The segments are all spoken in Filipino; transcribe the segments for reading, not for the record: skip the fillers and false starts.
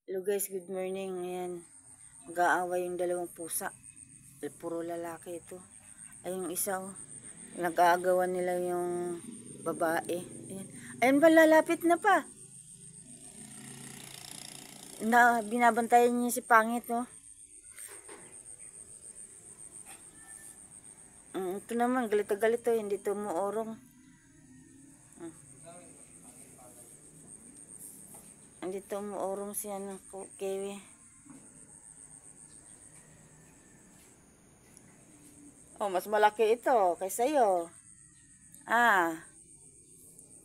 Hello guys, good morning. Ayan, mag-aaway yung dalawang pusa. Puro lalaki ito. Ay, yung isa, oh, nag-aagawan nila yung babae. Ayan, ayan ba, lalapit na pa. Binabantayan niya si Pangit, oh. Ito naman, galit na galit, oh. Hindi ito umuorong. Hindi ito umuorong siya ng Kiwi. Oh, mas malaki ito kaysa iyo.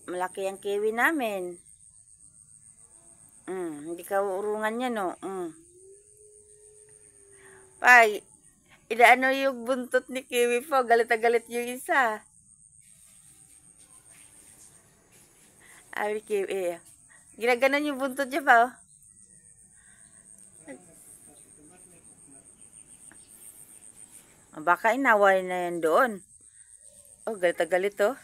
Malaki ang Kiwi namin. Hindi ka urungan yan, no? Pag, inaano yung buntot ni Kiwi po, galit na galit yung isa. Ay, Kiwi. Ginaganon yung buntot niya pa, oh. Baka inaway na yan doon. Oh, galit na galit, oh.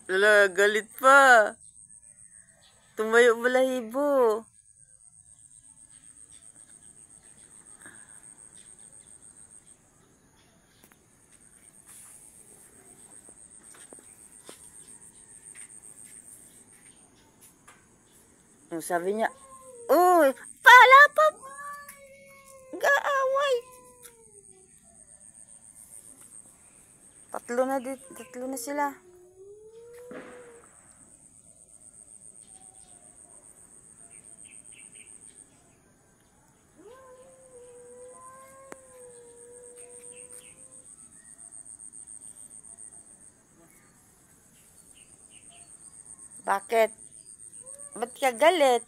Lala, galit pa. Tumayo balahibo. Sabi niya, uy, pala pa. Gaaway. Tatlo na sila. Bakit? Ba't ka galit?